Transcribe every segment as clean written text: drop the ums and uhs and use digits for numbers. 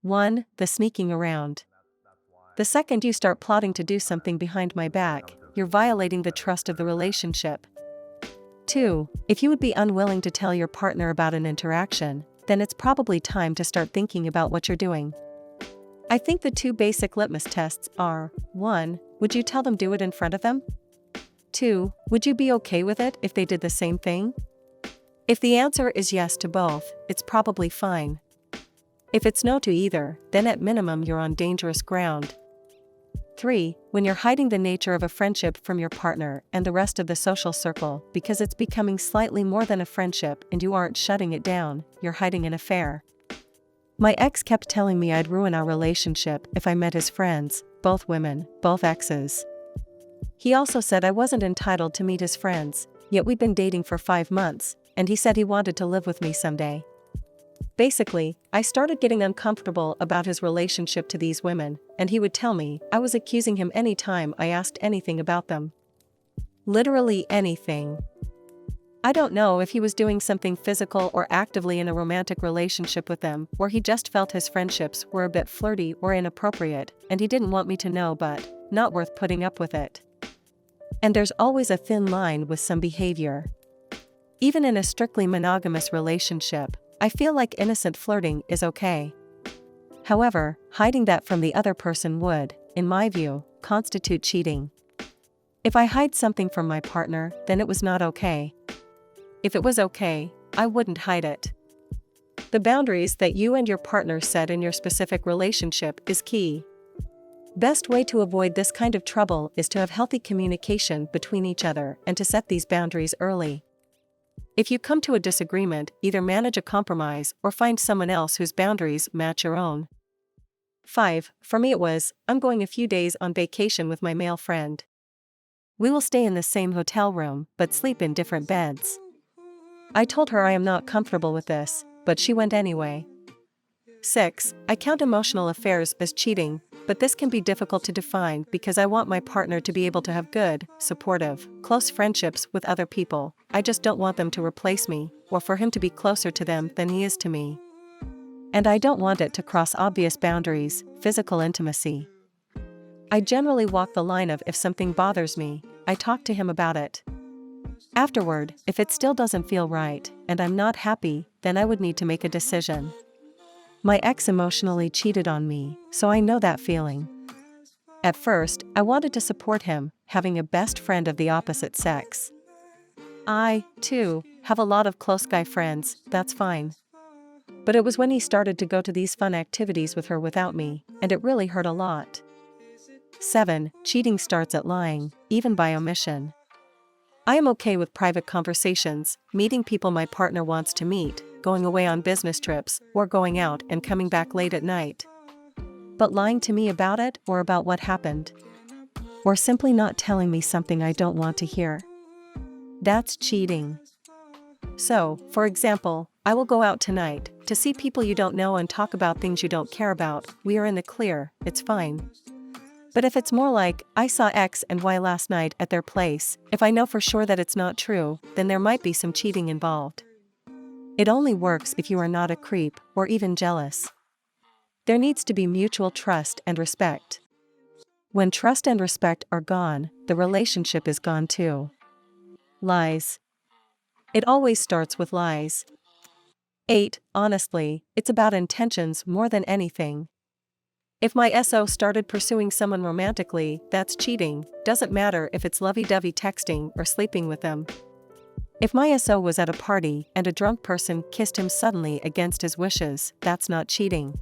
1. The sneaking around. The second you start plotting to do something behind my back, you're violating the trust of the relationship. 2. If you would be unwilling to tell your partner about an interaction, then it's probably time to start thinking about what you're doing. I think the 2 basic litmus tests are: 1. Would you tell them do it in front of them? 2. Would you be okay with it if they did the same thing? If the answer is yes to both, it's probably fine. If it's no to either, then at minimum you're on dangerous ground. 3. When you're hiding the nature of a friendship from your partner and the rest of the social circle because it's becoming slightly more than a friendship and you aren't shutting it down, you're hiding an affair. My ex kept telling me I'd ruin our relationship if I met his friends, both women, both exes. He also said I wasn't entitled to meet his friends, yet we'd been dating for 5 months, and he said he wanted to live with me someday. Basically, I started getting uncomfortable about his relationship to these women, and he would tell me I was accusing him anytime I asked anything about them. Literally anything. I don't know if he was doing something physical or actively in a romantic relationship with them, or he just felt his friendships were a bit flirty or inappropriate, and he didn't want me to know, but not worth putting up with it. And there's always a thin line with some behavior. Even in a strictly monogamous relationship, I feel like innocent flirting is okay. However, hiding that from the other person would, in my view, constitute cheating. If I hide something from my partner, then it was not okay. If it was okay, I wouldn't hide it. The boundaries that you and your partner set in your specific relationship is key. Best way to avoid this kind of trouble is to have healthy communication between each other and to set these boundaries early. If you come to a disagreement, either manage a compromise or find someone else whose boundaries match your own. 5. For me it was, I'm going a few days on vacation with my male friend. We will stay in the same hotel room, but sleep in different beds. I told her I am not comfortable with this, but she went anyway. 6. I count emotional affairs as cheating, but this can be difficult to define because I want my partner to be able to have good, supportive, close friendships with other people. I just don't want them to replace me, or for him to be closer to them than he is to me. And I don't want it to cross obvious boundaries, physical intimacy. I generally walk the line of if something bothers me, I talk to him about it. Afterward, if it still doesn't feel right, and I'm not happy, then I would need to make a decision. My ex emotionally cheated on me, so I know that feeling. At first, I wanted to support him, having a best friend of the opposite sex. I, too, have a lot of close guy friends, that's fine. But it was when he started to go to these fun activities with her without me, and it really hurt a lot. 7. Cheating starts at lying, even by omission. I am okay with private conversations, meeting people my partner wants to meet, going away on business trips, or going out and coming back late at night. But lying to me about it or about what happened? Or simply not telling me something I don't want to hear? That's cheating. So, for example, I will go out tonight to see people you don't know and talk about things you don't care about. We are in the clear, it's fine. But if it's more like, I saw X and Y last night at their place, if I know for sure that it's not true, then there might be some cheating involved. It only works if you are not a creep, or even jealous. There needs to be mutual trust and respect. When trust and respect are gone, the relationship is gone too. Lies. It always starts with lies. 8. Honestly, it's about intentions more than anything. If my SO started pursuing someone romantically, that's cheating, doesn't matter if it's lovey-dovey texting or sleeping with them. If my SO was at a party and a drunk person kissed him suddenly against his wishes, that's not cheating.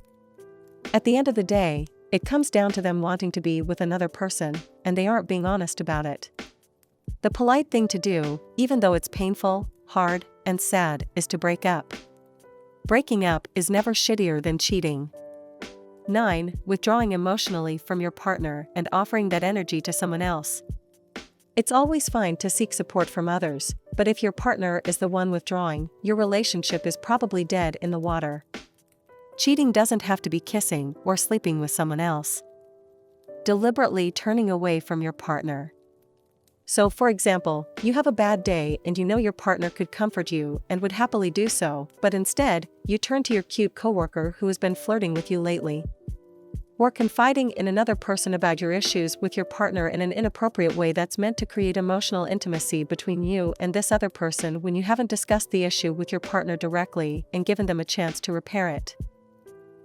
At the end of the day, it comes down to them wanting to be with another person, and they aren't being honest about it. The polite thing to do, even though it's painful, hard, and sad, is to break up. Breaking up is never shittier than cheating. 9. Withdrawing emotionally from your partner and offering that energy to someone else. It's always fine to seek support from others, but if your partner is the one withdrawing, your relationship is probably dead in the water. Cheating doesn't have to be kissing or sleeping with someone else. Deliberately turning away from your partner. So, for example, you have a bad day and you know your partner could comfort you and would happily do so, but instead, you turn to your cute coworker who has been flirting with you lately. Or confiding in another person about your issues with your partner in an inappropriate way that's meant to create emotional intimacy between you and this other person when you haven't discussed the issue with your partner directly and given them a chance to repair it.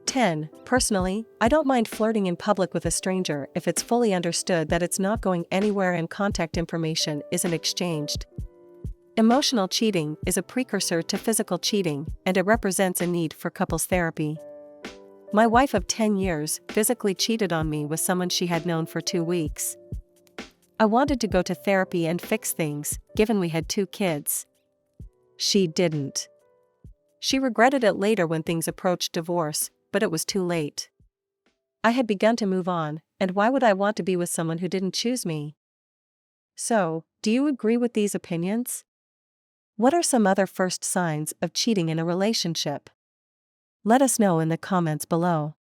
10. Personally, I don't mind flirting in public with a stranger if it's fully understood that it's not going anywhere and contact information isn't exchanged. Emotional cheating is a precursor to physical cheating, and it represents a need for couples therapy. My wife of 10 years physically cheated on me with someone she had known for 2 weeks. I wanted to go to therapy and fix things, given we had 2 kids. She didn't. She regretted it later when things approached divorce, but it was too late. I had begun to move on, and why would I want to be with someone who didn't choose me? So, do you agree with these opinions? What are some other first signs of cheating in a relationship? Let us know in the comments below.